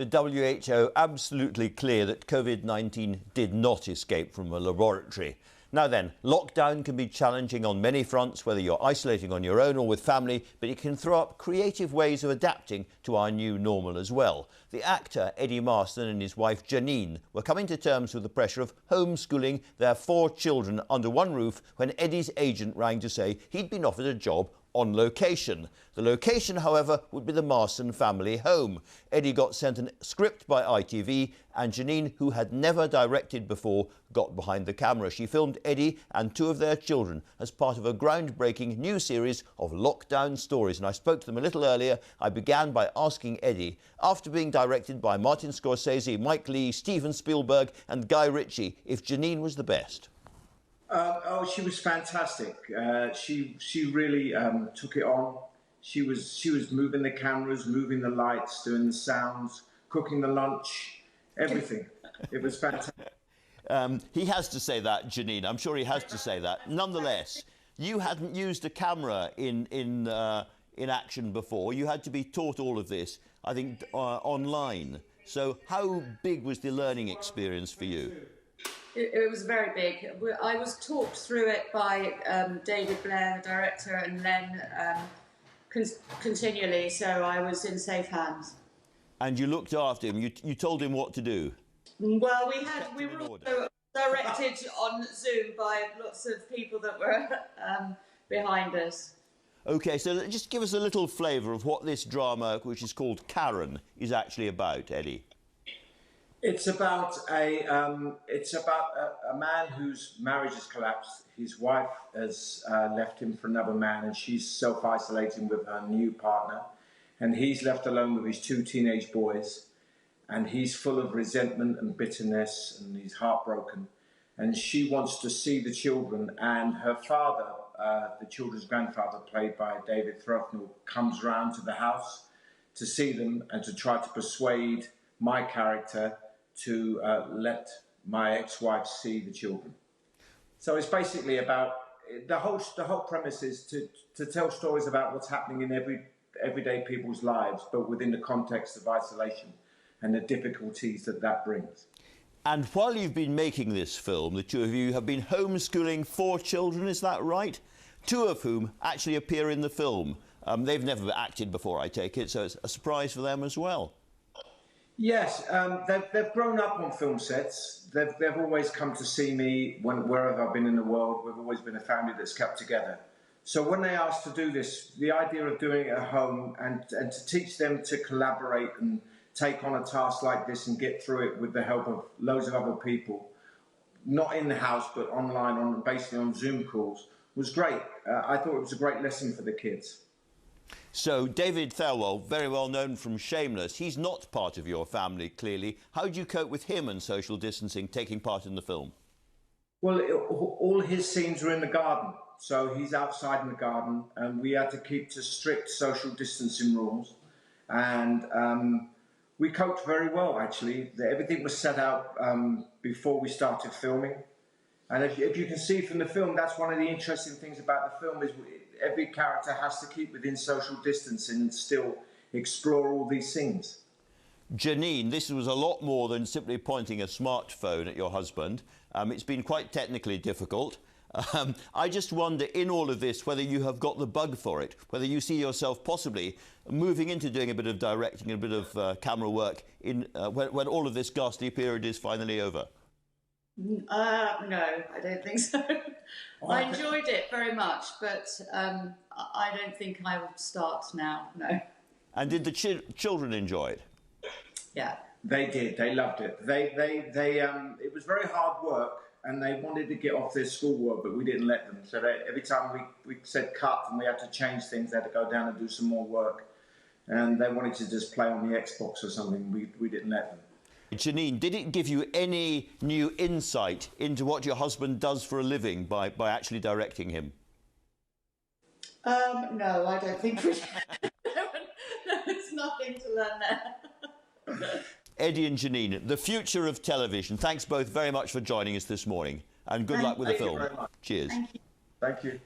The WHO absolutely clear that COVID-19 did not escape from a laboratory. Now then, lockdown can be challenging on many fronts, whether you're isolating on your own or with family, but it can throw up creative ways of adapting to our new normal as well. The actor Eddie Marsan and his wife Janine were coming to terms with the pressure of homeschooling their 4 children under one roof when Eddie's agent rang to say he'd been offered a job on location. The location, however, would be the Marsan family home. Eddie got sent a script by ITV, and Janine, who had never directed before, got behind the camera. She filmed Eddie and 2 of their children as part of a groundbreaking new series of lockdown stories. And I spoke to them a little earlier. I began by asking Eddie, after being directed by Martin Scorsese, Mike Leigh, Steven Spielberg and Guy Ritchie, if Janine was the best. She was fantastic. She really took it on. She was moving the cameras, moving the lights, doing the sounds, cooking the lunch, everything. It was fantastic. He has to say that, Janine. I'm sure he has to say that. Nonetheless, you hadn't used a camera in action before. You had to be taught all of this, I think, online. So how big was the learning experience for you? It was very big. I was talked through it by David Blair, the director, and Len continually, so I was in safe hands. And you looked after him. You told him what to do. Well, we were also directed on Zoom by lots of people that were behind us. OK, so just give us a little flavour of what this drama, which is called Karen, is actually about, Eddie. It's about a man whose marriage has collapsed. His wife has left him for another man, and she's self-isolating with her new partner. And he's left alone with his 2 teenage boys. And he's full of resentment and bitterness, and he's heartbroken. And she wants to see the children, and her father, the children's grandfather, played by David Throfnell, comes round to the house to see them and to try to persuade my character to let my ex-wife see the children. So it's basically about, the whole premise is to tell stories about what's happening in everyday people's lives, but within the context of isolation and the difficulties that brings. And while you've been making this film, the 2 of you have been homeschooling 4 children, is that right? 2 of whom actually appear in the film. They've never acted before, I take it, so it's a surprise for them as well. Yes, they've grown up on film sets. They've always come to see me wherever I've been in the world. We've always been a family that's kept together. So when they asked to do this, the idea of doing it at home and to teach them to collaborate and take on a task like this and get through it with the help of loads of other people, not in the house but online, basically on Zoom calls, was great. I thought it was a great lesson for the kids. So David Thirlwell, very well known from Shameless, he's not part of your family, clearly. How do you cope with him and social distancing, taking part in the film? Well, all his scenes are in the garden, so he's outside in the garden, and we had to keep to strict social distancing rules. And we coped very well, actually. Everything was set out before we started filming. And if you can see from the film, that's one of the interesting things about the film is every character has to keep within social distancing and still explore all these things. Janine, this was a lot more than simply pointing a smartphone at your husband. It's been quite technically difficult. I just wonder, in all of this, whether you have got the bug for it, whether you see yourself possibly moving into doing a bit of directing and a bit of camera work when all of this ghastly period is finally over. No, I don't think so. I enjoyed it very much, but I don't think I would start now, no. And did the children enjoy it? Yeah. They did, they loved it. It was very hard work, and they wanted to get off their schoolwork, but we didn't let them. So every time we said cut and we had to change things, they had to go down and do some more work. And they wanted to just play on the Xbox or something, we didn't let them. Janine, did it give you any new insight into what your husband does for a living by actually directing him? No, I don't think we there's nothing to learn there. Eddie and Janine, the future of television. Thanks both very much for joining us this morning, and good luck with the film. Thank you very much. Cheers. Thank you. Thank you.